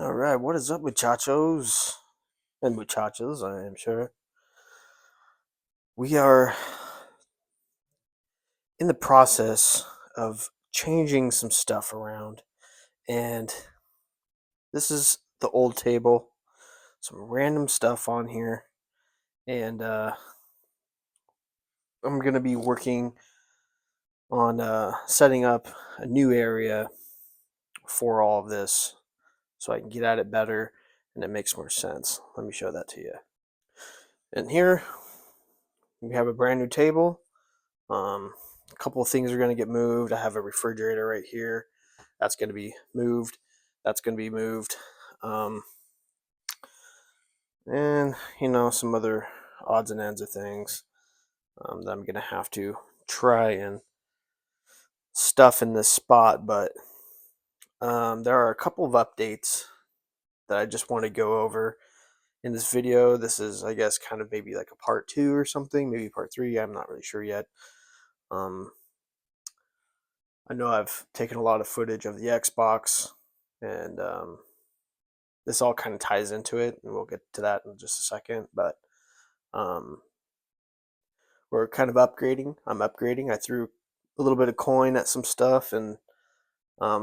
All right, what is up, muchachos and muchachas? I am sure we are in the process of changing some stuff around, and this is the old table, some random stuff on here, and I'm gonna be working on setting up a new area for all of this, so I can get at it better, and it makes more sense. Let me show that to you. And here we have a brand new table. A couple of things are going to get moved. I have a refrigerator right here. That's going to be moved. That's going to be moved. And, some other odds and ends of things that I'm going to have to try and stuff in this spot. But there are a couple of updates that I just want to go over in this video. This is, I guess, kind of maybe like a part 2 or something, maybe part 3. I'm not really sure yet. I know I've taken a lot of footage of the Xbox, and this all kind of ties into it, and we'll get to that in just a second. But we're kind of upgrading. I'm upgrading. I threw a little bit of coin at some stuff, and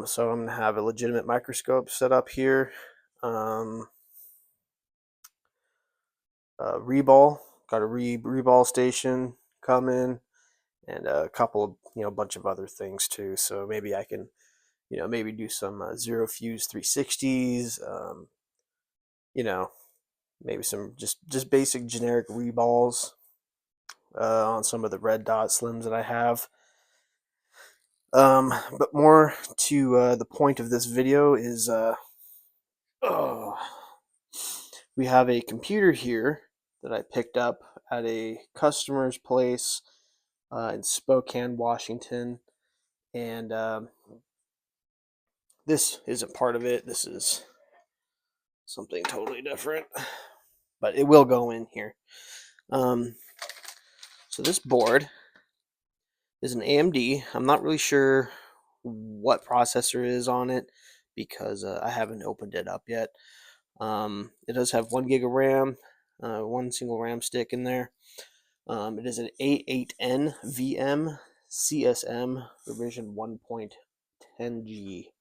so I'm going to have a legitimate microscope set up here. Reball, got a reball station coming, and a couple of, bunch of other things too. So maybe I can, maybe do some zero fuse 360s, maybe some just basic generic reballs on some of the red dot slims that I have. But more to the point of this video is we have a computer here that I picked up at a customer's place in Spokane, Washington, and this isn't part of it. This is something totally different, but it will go in here. So this board is an AMD. I'm not really sure what processor is on it because I haven't opened it up yet. It does have 1 gig of RAM, one single RAM stick in there. It is an A8N VM CSM revision 1.10G.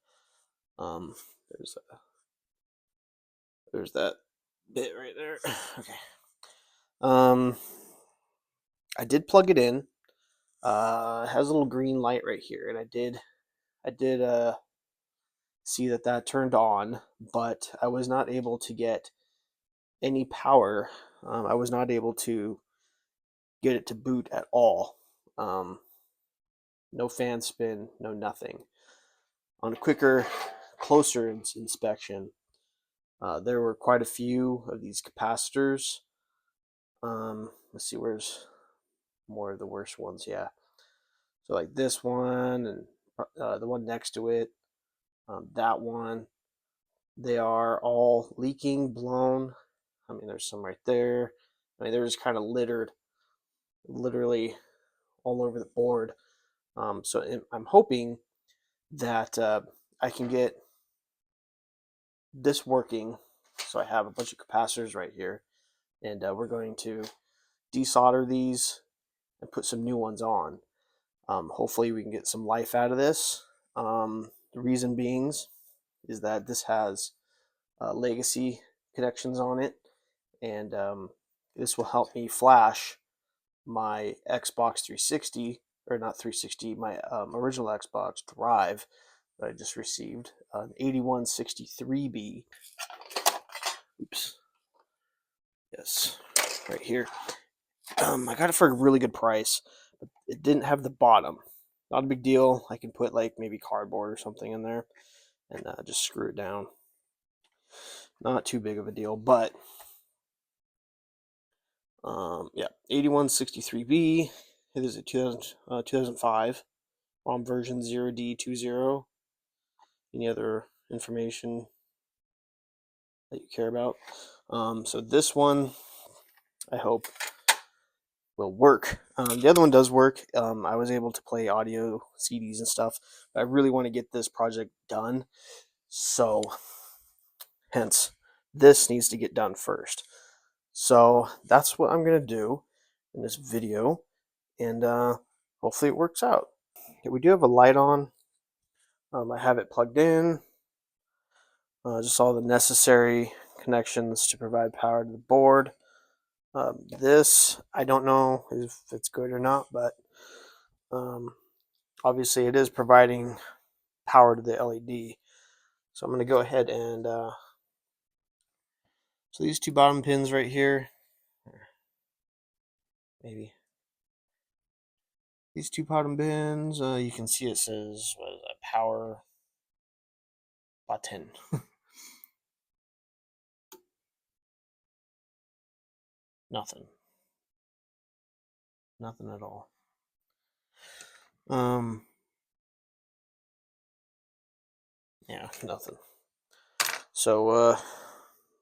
There's that bit right there. Okay. I did plug it in. It has a little green light right here, and I did see that turned on, but I was not able to get any power. I was not able to get it to boot at all. No fan spin, no nothing. On a quicker, closer inspection, there were quite a few of these capacitors. Let's see, where's more of the worst ones? Yeah. So like this one and the one next to it, that one, they are all leaking, blown. I mean, there's some right there. I mean, they're just kind of littered, literally all over the board. So I'm hoping that I can get this working. So I have a bunch of capacitors right here, and we're going to desolder these and put some new ones on. Hopefully we can get some life out of this. The reason being is that this has legacy connections on it, and this will help me flash my Xbox 360, or not 360, my original Xbox drive that I just received, an 8163B. Oops. Yes, right here. I got it for a really good price, but it didn't have the bottom. Not a big deal. I can put like maybe cardboard or something in there and just screw it down. Not too big of a deal, but yeah, 8163B. It is a 2005 ROM version 0D20. Any other information that you care about? So this one, I hope, will work. The other one does work. I was able to play audio CDs and stuff, but I really want to get this project done. So Hence, this needs to get done first. So that's what I'm going to do in this video, and hopefully it works out. Okay, we do have a light on. I have it plugged in. Just all the necessary connections to provide power to the board. This, I don't know if it's good or not, but obviously it is providing power to the LED. So I'm going to go ahead and, so these two bottom pins right here, maybe these two bottom pins, you can see it says, what is that, power button. Nothing at all. Yeah, nothing. So we're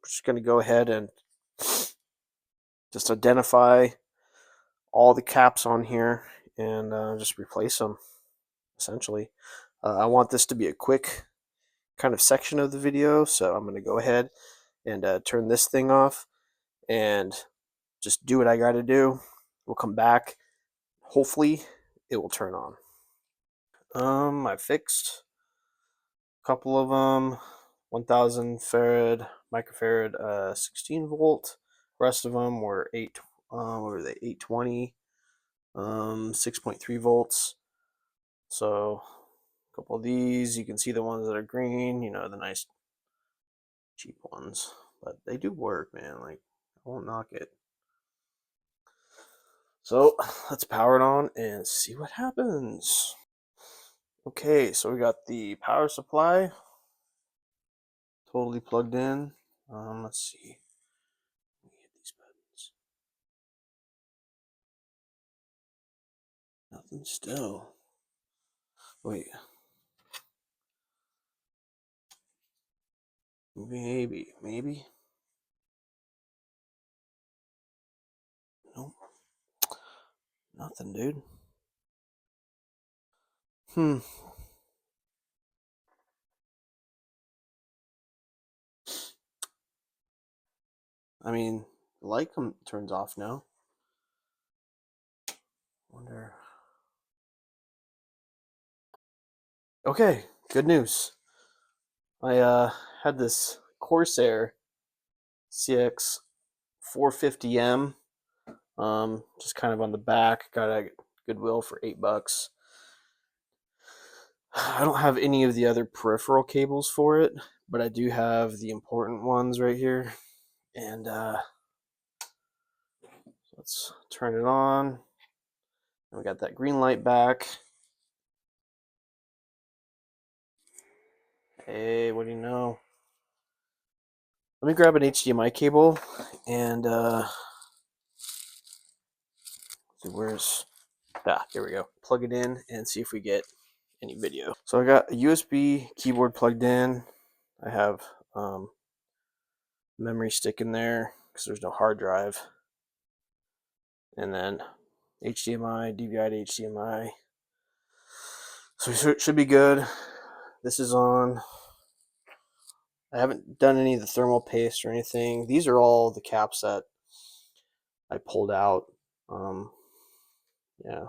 just going to go ahead and just identify all the caps on here and just replace them, essentially. I want this to be a quick kind of section of the video, so I'm going to go ahead and turn this thing off and just do what I got to do. We'll come back. Hopefully it will turn on. I fixed a couple of them. 1000 farad microfarad 16 volt. The rest of them were 820 6.3 volts. So a couple of these, you can see the ones that are green, you know, the nice cheap ones, but they do work, man. Like, I won't knock it. So let's power it on and see what happens. Okay, so we got the power supply totally plugged in. Let's see. Let me hit these buttons. Nothing still. Wait. Maybe. Nope. Nothing, dude. I mean, the light turns off now. Wonder. Okay, good news. I had this Corsair CX 450M, just kind of on the back. Got a Goodwill for $8. I don't have any of the other peripheral cables for it, but I do have the important ones right here. And let's turn it on. And we got that green light back. Hey, what do you know? Let me grab an HDMI cable and where's, here we go. Plug it in and see if we get any video. So I got a USB keyboard plugged in. I have memory stick in there because there's no hard drive. And then HDMI, DVI to HDMI. So it should be good. This is on. I haven't done any of the thermal paste or anything. These are all the caps that I pulled out. Yeah.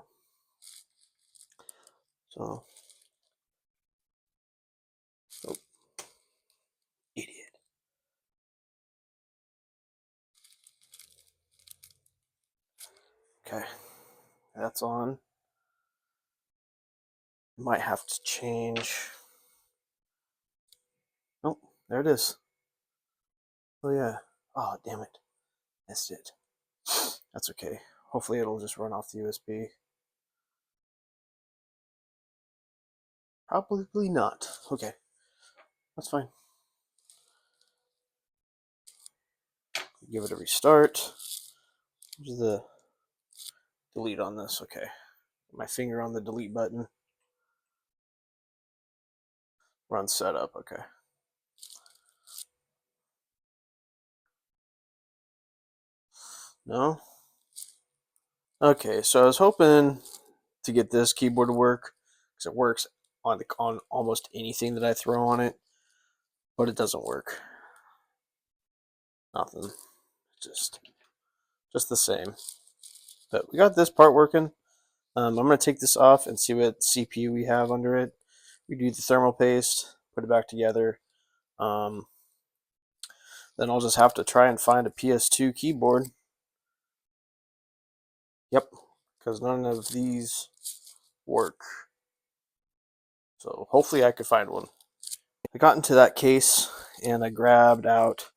So, oh, idiot. Okay, that's on. Might have to change. Oh, there it is. Oh yeah. Oh, damn it. Missed it. That's okay. Hopefully it'll just run off the USB. Probably not. Okay. That's fine. Give it a restart. Where's the delete on this? Okay. My finger on the delete button. Run setup. Okay. No? Okay, so I was hoping to get this keyboard to work because it works on almost anything that I throw on it, but it doesn't work. Nothing. Just the same. But we got this part working. I'm going to take this off and see what CPU we have under it. We do the thermal paste, put it back together. Then I'll just have to try and find a PS2 keyboard. Yep, because none of these work. So hopefully I could find one. I got into that case and I grabbed out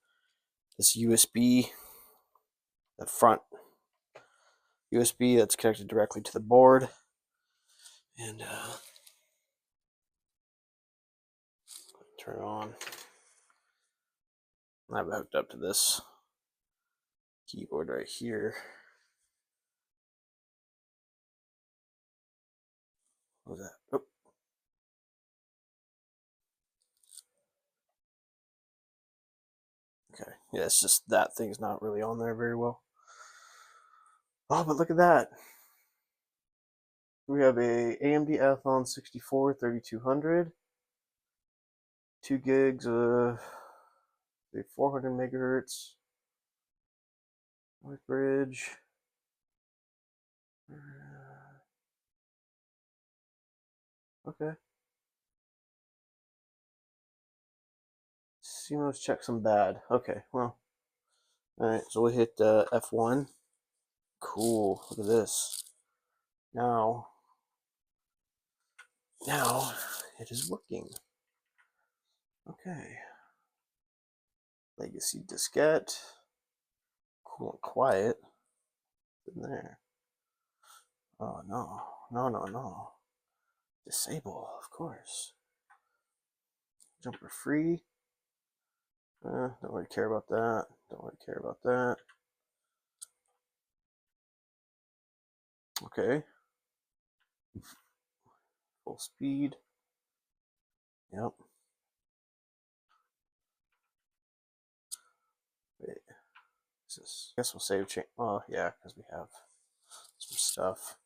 this USB, the front USB that's connected directly to the board. And turn it on. I have it hooked up to this keyboard right here. What was that? Oh. Okay, yeah, it's just that thing's not really on there very well. Oh, but look at that. We have a AMD Athlon 64 3200, 2 gigs of 400 megahertz, North Bridge. Okay. CMOS checksum bad. Okay, well. Alright, so we hit F1. Cool, look at this. Now it is working. Okay. Legacy diskette. Cool and quiet. In there. Oh no. No. Disable, of course. Jumper free. Don't really care about that. Don't really care about that. Okay. Full speed. Yep. Wait. I guess we'll save change. Oh, yeah, because we have some stuff.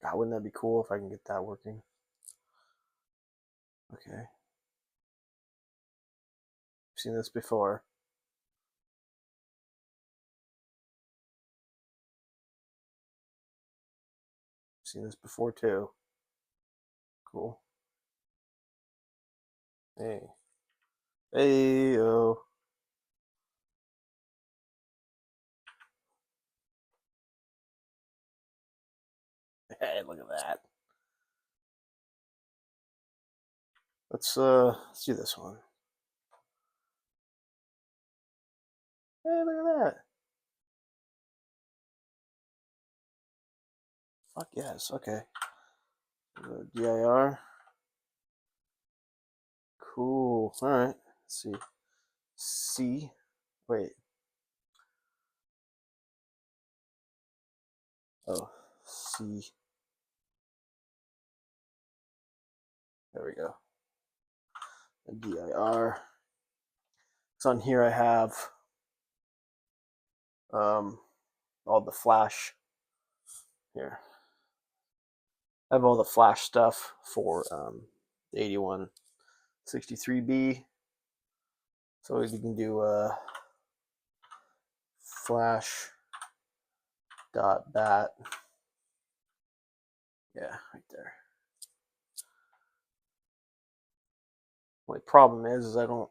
God, wouldn't that be cool if I can get that working? Okay. I've seen this before. I've seen this before too. Cool. Hey. Hey, yo. Hey, look at that. Let's do this one. Hey, look at that. Fuck yes. Okay. DIR. Cool. All right. Let's see. C. Wait. Oh. C. There we go. A DIR. So on here I have all the flash. Here. I have all the flash stuff for the 8163B. So you can do flash dot bat. Yeah, right there. Only problem is I don't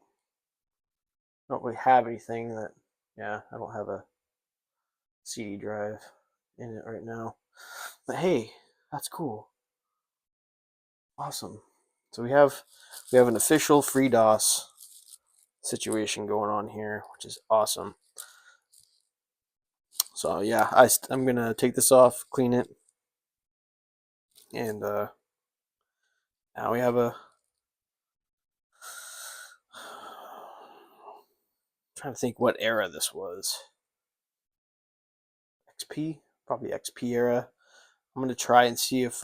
really have anything that, yeah, I don't have a CD drive in it right now. But hey, that's cool. Awesome. So we have an official FreeDOS situation going on here, which is awesome. So yeah, I'm gonna take this off, clean it, and now we have a. I'm trying to think what era this was. XP, probably XP era. I'm gonna try and see if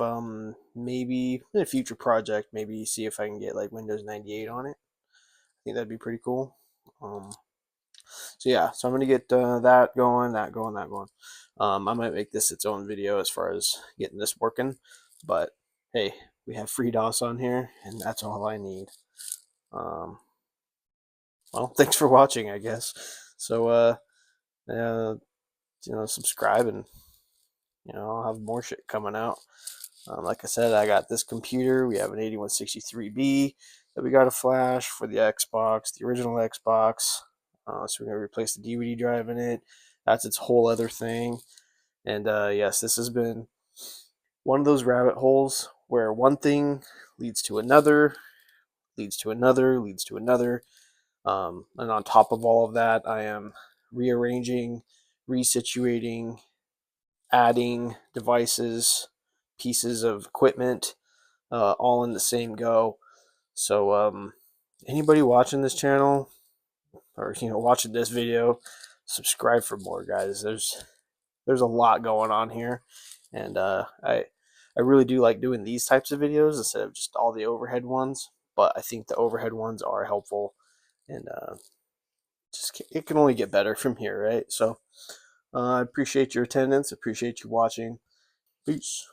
maybe in a future project, maybe see if I can get like Windows 98 on it. I think that'd be pretty cool. So yeah, so I'm gonna get that going. I might make this its own video as far as getting this working, but hey, we have FreeDOS on here, and that's all I need. well, thanks for watching, I guess. So subscribe, and I'll have more shit coming out. Like I said, I got this computer. We have an 8163B that we got a flash for the Xbox, the original Xbox. So we're going to replace the DVD drive in it. That's its whole other thing. And yes, this has been one of those rabbit holes where one thing leads to another, leads to another, leads to another. And on top of all of that, I am rearranging, resituating, adding devices, pieces of equipment, all in the same go. So anybody watching this channel, or watching this video, subscribe for more, guys. There's a lot going on here, and I really do like doing these types of videos instead of just all the overhead ones. But I think the overhead ones are helpful, and it can only get better from here, right? So I appreciate your attendance, appreciate you watching. Peace.